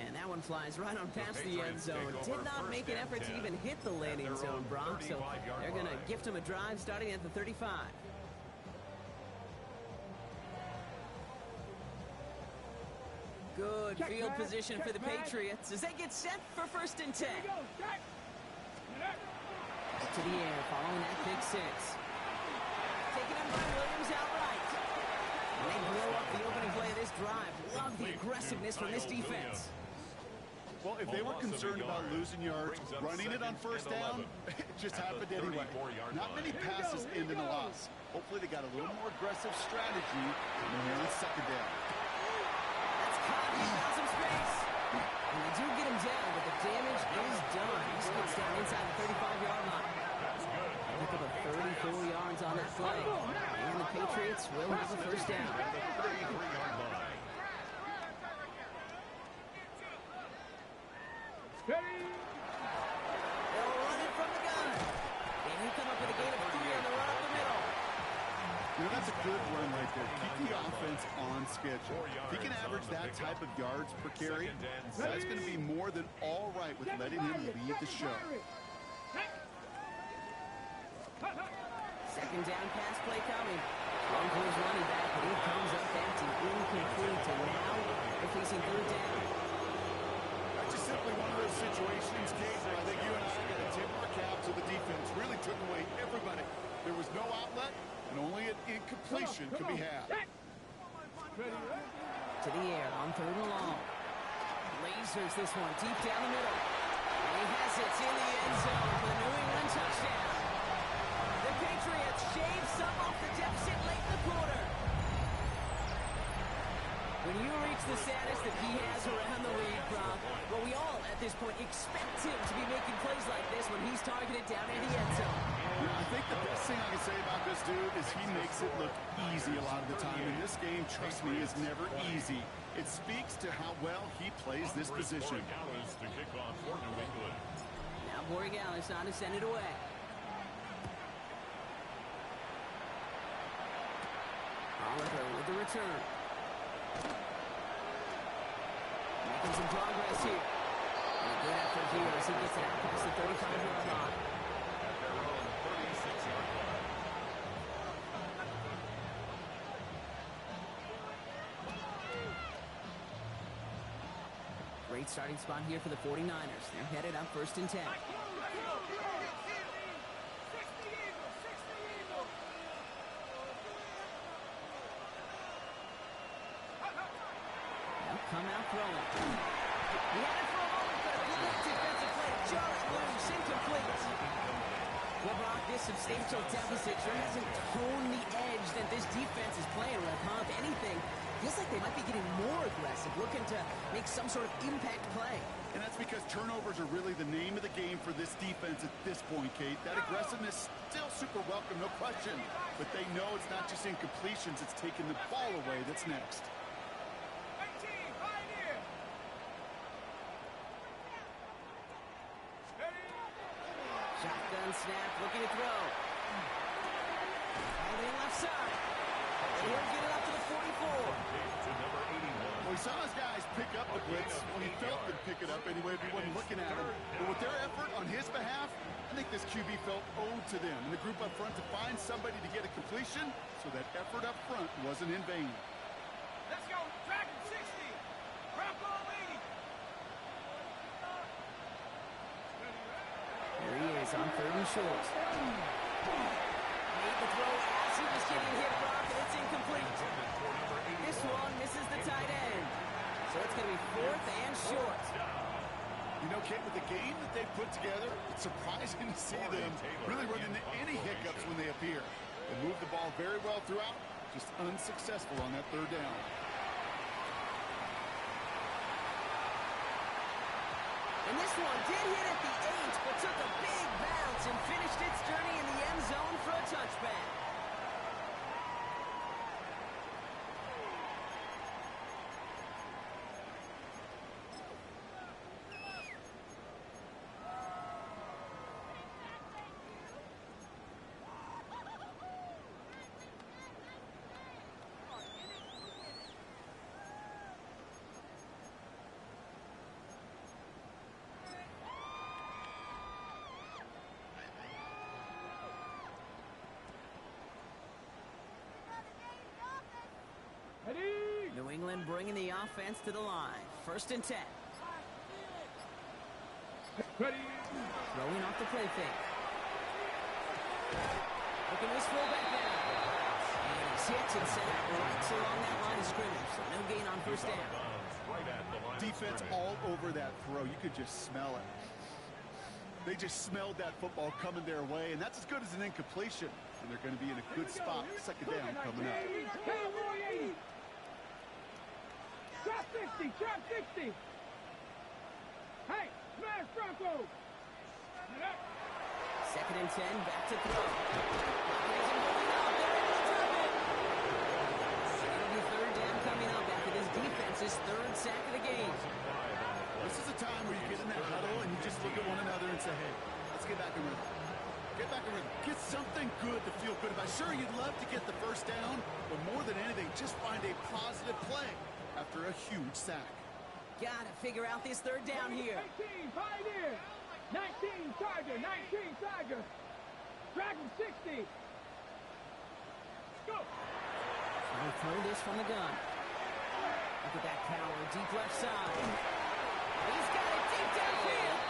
And that one flies right on past the end zone. Did not make an effort to even hit the landing zone, Brock. So they're going to gift him a drive starting at the 35. Good field position for the Patriots as they get set for 1st and 10. To the air following that pick 6. Taken in by Williams outright. And they blow up the opening play of this drive. Love the aggressiveness from this defense. Well, if they were concerned about losing yards, running it on 1st down, it just happened anyway. Not many passes end in a loss. Hopefully they got a little more aggressive strategy when they're on 2nd down. That's caught. He found some space. And they do get him down, but the damage is done. He splits down inside the 35-yard line. They pick up a 34 yards on that play. And the Patriots will have a 1st down. 33-yard line. They'll run it from the gun. And he'll come up with a gain of 3 on the run up the middle. You know, that's a good run right there. Keep the offense on schedule. If he can average that type of yards per carry, that's going to be more than all right with letting him lead the show. 2nd down pass play coming. Long for his running back, but he comes up empty, incomplete. And now they're facing 3rd down. That's just simply one of those situations, Kate, where I think you and I got to tip our cap to the defense. Really took away everybody. There was no outlet, and only an incompletion could be had. To the air on 3rd and long. Lasers this one deep down the middle. And he has it in the end zone for the New England touchdown. The Patriots shave some off the deficit late in the quarter. When you reach the status that he has around the league, Brock, well, we all at this point expect him to be making plays like this when he's targeted down in the end zone. You know, I think the best thing I can say about this dude is he makes it look easy a lot of the time. And this game, trust me, is never easy. It speaks to how well he plays this position. To kick off for New England. Now Borregales on to send it away. Oliver with the return. Making some progress here. And a good effort here as he gets it out past the 35-yard line. At their own 36-yard line. Great starting spot here for the 49ers. They're headed up 1st and 10. Now come out throwing. He had it for a moment, but a good defensive play. Just loose, incomplete. Well, Brock, this substantial deficit sure hasn't toned the edge that this defense is playing with, huh? If anything, feels like they might be getting more aggressive, looking to make some sort of impact play. And that's because turnovers are really the name of the game for this defense at this point, Kate. That aggressiveness still super welcome, no question. But they know it's not just incompletions, it's taking the ball away that's next. Shotgun snap, looking to throw. Holding left side. He'll get it up to the 44. Well, he saw his guys pick up the blitz. Well, he felt them pick it up anyway if he wasn't looking at him. But with their effort on his behalf, I think this QB felt owed to them. And the group up front to find somebody to get a completion, so that effort up front wasn't in vain. Let's go. Dragon 60. Drop ball 80. There he is on 3rd and short. Made the throw as he was getting hit, Brock, and it's incomplete. This one misses the tight end. So it's going to be 4th and short. You know, Kate, with the game that they put together, it's surprising to see them really run into any hiccups when they appear. They move the ball very well throughout, just unsuccessful on that 3rd down. And this one did hit at the 8, but took a big bounce and finished its journey in the end zone for a touchback. New England bringing the offense to the line. 1st and 10. Ready. Throwing off the play fake. Looking to his fullback now. And he's hit and set right along that line of scrimmage. So no gain on 1st down. Defense all over that throw. You could just smell it. They just smelled that football coming their way, and that's as good as an incompletion. And they're going to be in a good spot. 2nd down coming up. Cowboy 80. Drop 60. Drop 60. Hey, smash Bronco. 2nd and 10. Back to throw. It'll be 3rd down coming up after this defense's 3rd sack of the game. This is a time where you get in that huddle and you just look at one another and say, hey, let's get back in rhythm. Get back in rhythm. Get something good to feel good about. Sure, you'd love to get the 1st down, but more than anything, just find a positive play after a huge sack. Gotta figure out this 3rd down here. 18, Pioneer. 19, Tiger. 19, Tiger. Dragon 60. Go. So they throw this from the gun. Look at that power, deep left side. He's got it deep downfield.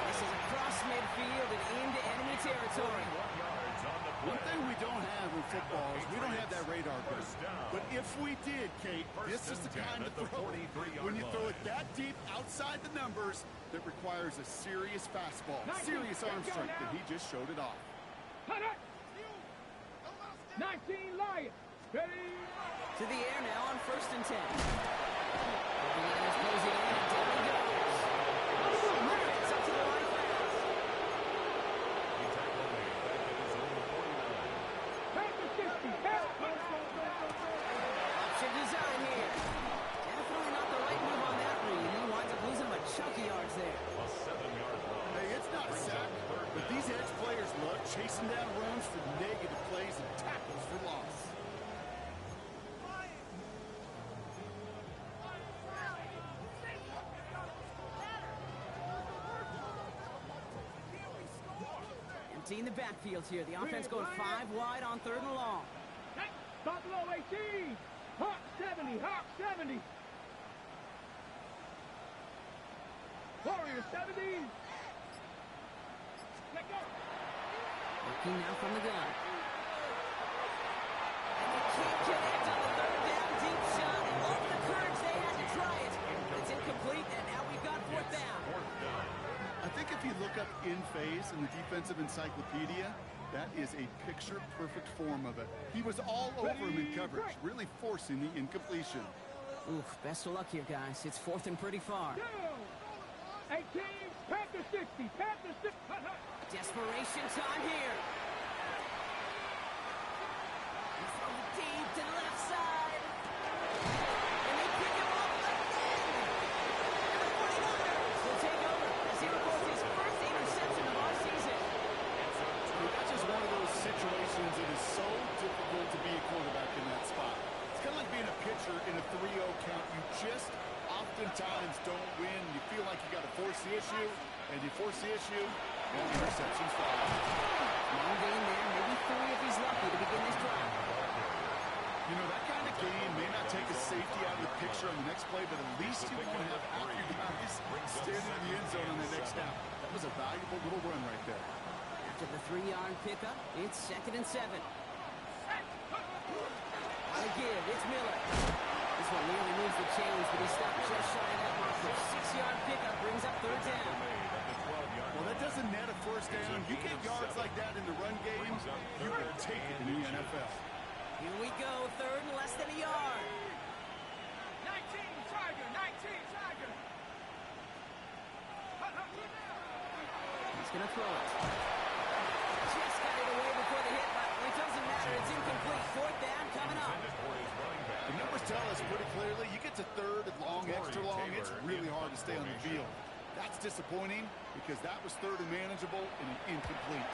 This is across midfield and into enemy territory. One thing we don't have in football is we don't have that radar gun. But if we did, Kate, this is the kind of throw. When you throw it that deep outside the numbers, that requires a serious fastball, serious arm strength, and he just showed it off. 19, Lion. Ready. To the air now on 1st and 10. The Niners closing in, and down he goes. It's up to the line fast. Option design here. Definitely not the right move on that read. He winds up losing him a chunky yards there. Hey, it's not a sack, but these edge players love chasing down runs for negative plays and tackles for loss. Emptying the backfield here. The offense going 5 wide on 3rd and long. Buffalo 18. Hawk 70. Hawk 70. Warriors 70. Let go. Looking now from the gun. And they can't connect on the third down deep shot. And all the courage they had to try it. It's incomplete, and now we've got fourth down. I think if you look up in phase in the defensive encyclopedia, that is a picture-perfect form of it. He was all over him in coverage, really forcing the incompletion. Oof, best of luck here, guys. It's fourth and pretty far. 18, Panther 60, Panther 60. Desperation time here. He's throwing deep to the left side. And they pick him up again. And the 49ers will take over as he records his first interception of our season. That's just one of those situations that is so difficult to be a quarterback in that spot. It's kind of like being a pitcher in a 3-0 count. You just oftentimes don't win. You feel like you got to force the issue, and you force the issue, and the interceptions fall. Long game there, maybe 3 if he's lucky to begin this drive. You know, that kind of game may not take a safety out of the picture on the next play, but at least you won't have half your guys standing in the end zone on the next snap. That was a valuable little run right there. After the 3-yard pickup, it's 2nd and 7. On a give, it's Miller. This one nearly moves the chains, but he stopped just shy of that marker. 6-yard pickup brings up 3rd down. Well, that doesn't net a first down. You get yards like that in the run game, you will take it in the NFL. Here we go, 3rd and less than a yard. 19, Tiger, 19, Tiger. He's going to throw it. Just got it away before the hit, but it doesn't matter. It's incomplete. 4th down coming up. The numbers tell us pretty clearly, you get to 3rd and long, extra long, it's really hard to stay on the field. That's disappointing because that was 3rd and manageable and an incomplete.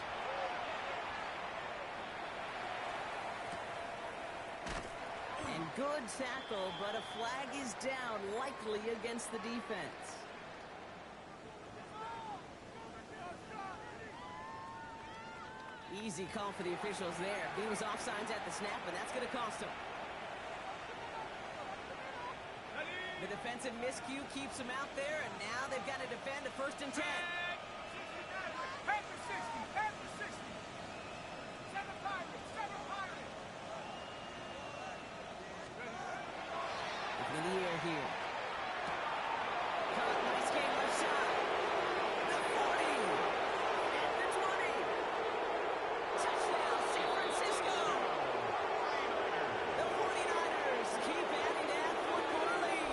And good tackle, but a flag is down, likely against the defense. Easy call for the officials there. He was offsides at the snap, and that's going to cost him. The defensive miscue keeps him out there, and now they've got to defend a 1st and 10. Panther 60, Panther 60. 7 Pirates, 7 Pirates. Looking in the air here. Caught, nice game left side. The 40. And the 20. Touchdown, San Francisco. The 49ers keep adding that 4-quarter lead.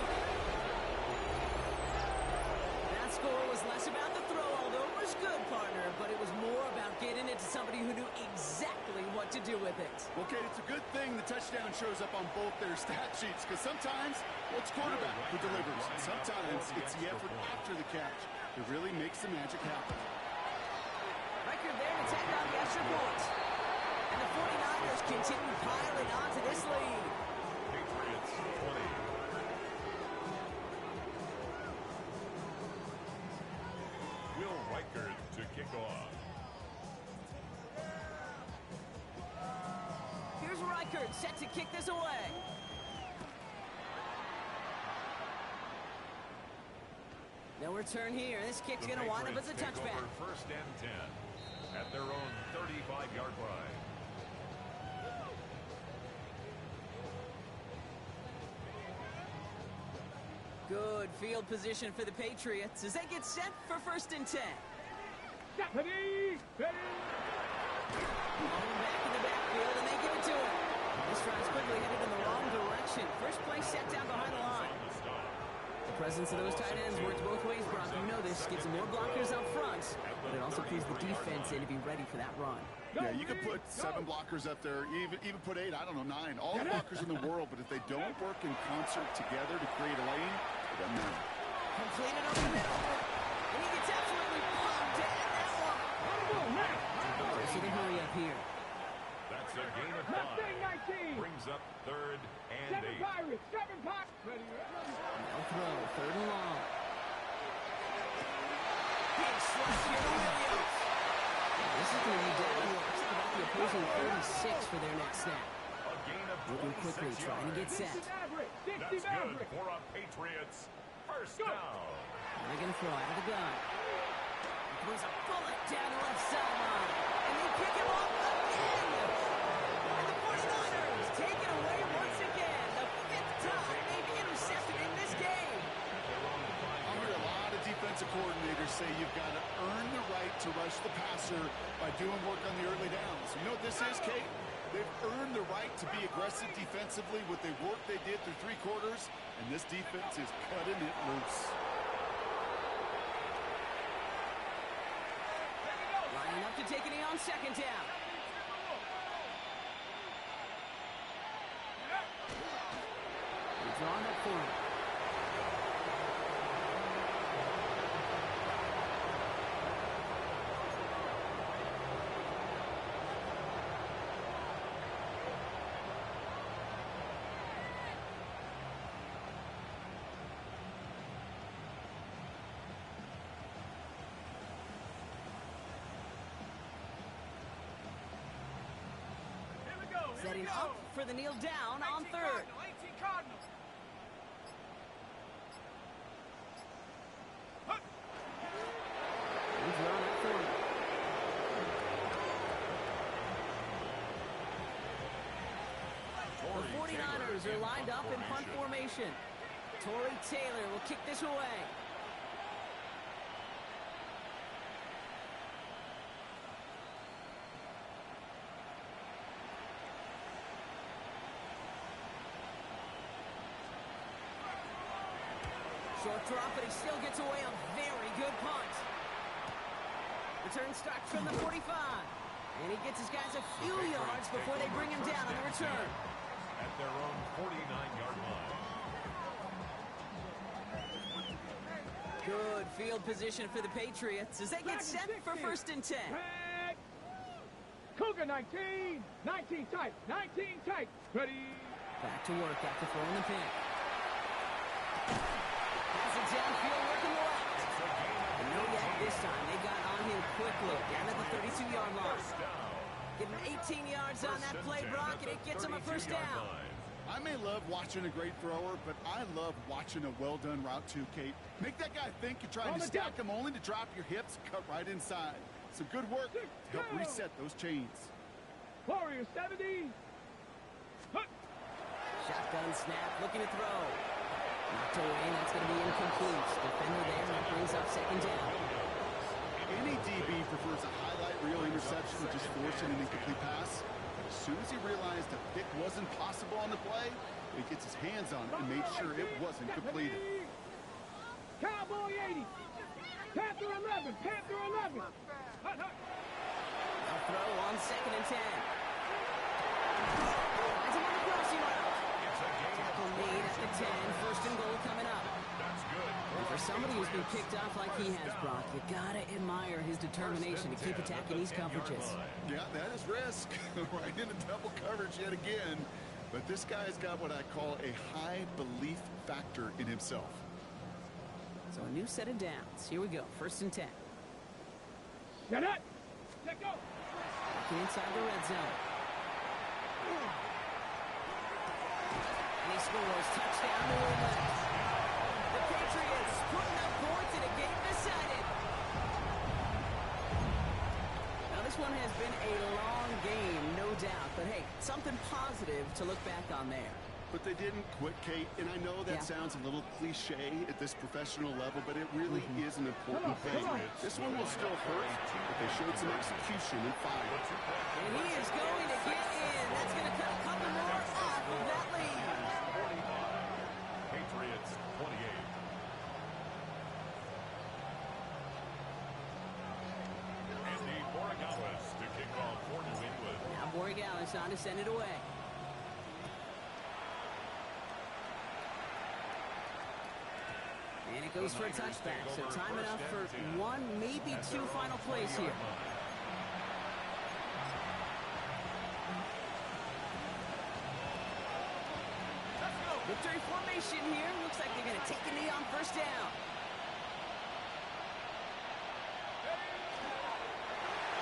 That score was less about the throw, although it was good, partner, but it was more about getting it to somebody who knew exactly what to do with it. Okay, it's a good thing the touchdown shows up on both their stat sheets because sometimes, well, it's quarterback who delivers. Sometimes it's the effort after the catch that really makes the magic happen. Record there to take on the extra point. And the 49ers continue piling onto this lead. Patriots 20. Will Reichert to kick off. Here's Reichert set to kick this away. No return here. This kick's going to wind up as a touchback. 1st and 10 at their own 35-yard line. Good field position for the Patriots as they get set for 1st and 10. Stephanie, ready. Falling back in the backfield, and they give it to him. This drive's quickly headed in the wrong direction. First play set down behind the line. The presence of those tight ends works both ways, Brock. You know this. Gives them more blockers up front, but it also keeps the defense in to be ready for that run. Yeah, you could put 7 blockers up there, even put 8, I don't know, 9. All the blockers in the world, but if they don't work in concert together to create a lane, it doesn't matter. Completed over the middle. And he gets absolutely pumped to end that one. Forcing a hurry up here. That's a gain of 5. Brings up 3rd and 8. 7 Pirates, 7 Pirates. Ready. No throw, 3rd and long. Big slush here to Williams. This is going to be down about the opposing 36 for their next snap. A gain of Moving quickly, trying to get set. That's good for a Patriots First down. They're going to throw out of the gun. He throws a bullet down the left sideline. And they pick him off again. And the 49ers take it away once again. The 5th time they've intercepted in this game. I heard a lot of defensive coordinators say you've got to earn the right to rush the passer by doing work on the early downs. You know what this is, Kate? They've earned the right to be aggressive defensively with the work they did through 3 quarters, and this defense is cutting it loose. Lining up to take a knee on 2nd down. They're drawing up for it. Setting up for the kneel down on 3rd. 18 Cardinals. He's running up for it. The 49ers are lined up in punt formation. Torrey Taylor will kick this away. Short drop, but he still gets away a very good punt. Return starts from the 45. And he gets his guys a few yards before they bring him down on the return. At their own 49-yard line. Good field position for the Patriots as they get set for 1st and 10. Red. Cougar 19. 19 tight. 19 tight. Ready. Back to work after throwing the pick. Pass it downfield, working left. And no yak this time. They got on him quickly down at the 32-yard line. Give him 18 yards on that play, Brock, and it gets him a 1st down. I may love watching a great thrower, but I love watching a well-done route too, Kate. Make that guy think you're trying to stack him only to drop your hips, cut right inside. Some good work to help reset those chains. Warrior 70. Shotgun snap, looking to throw. Knocked away, and that's going to be incomplete. Defender there, and that brings up 2nd down. Any DB prefers a highlight reel interception with just forcing an incomplete pass. But as soon as he realized a pick wasn't possible on the play, he gets his hands on it and made sure it wasn't completed. Cowboy 80. Panther 11. Panther 11. A throw on 2nd and 10. Lines him on the crossing route. Tackle made at the 10. 1st and goal coming up. And for somebody who's been picked off like he has, Brock, you gotta admire his determination to keep attacking these coverages. Yeah, that is risk. Right into double coverage yet again. But this guy's got what I call a high belief factor in himself. So a new set of downs. Here we go. 1st and 10. Get it. Let go. Looking inside the red zone. And he scores. Touchdown, New England. The Patriots putting up points in a game decided. Now this one has been a long game, no doubt. But hey, something positive to look back on there. But they didn't quit, Kate, and I know that sounds a little cliche at this professional level, but it really is an important thing. This one will still hurt, but they showed some execution and fire. And he is going to get in. That's going to cut a couple more off of that lead. Patriots 28. Andy Borregales to kick off for New England. Now Borregales on to send it away. And it goes for a touchback, so time enough for 1, maybe 2 final plays here. Victory formation here. Looks like they're going to take a knee on 1st down.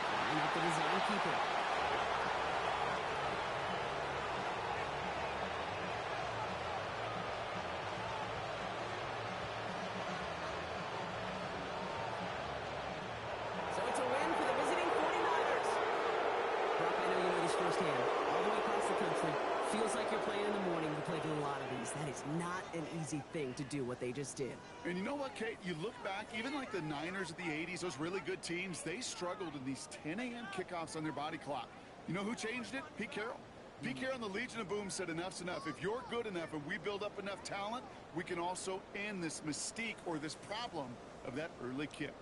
Line up the design keeper. firsthand. All the way across the country. Feels like you're playing in the morning. You played a lot of these. That is not an easy thing to do what they just did. And you know what, Kate? You look back, even like the Niners of the 80s, those really good teams, they struggled in these 10 a.m. kickoffs on their body clock. You know who changed it? Pete Carroll. Pete Carroll and the Legion of Boom said enough's enough. If you're good enough and we build up enough talent, we can also end this mystique or this problem of that early kick.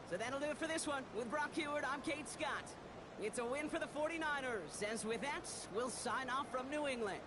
So that'll do it for this one. With Brock Heward, I'm Kate Scott. It's a win for the 49ers. As with that, we'll sign off from New England.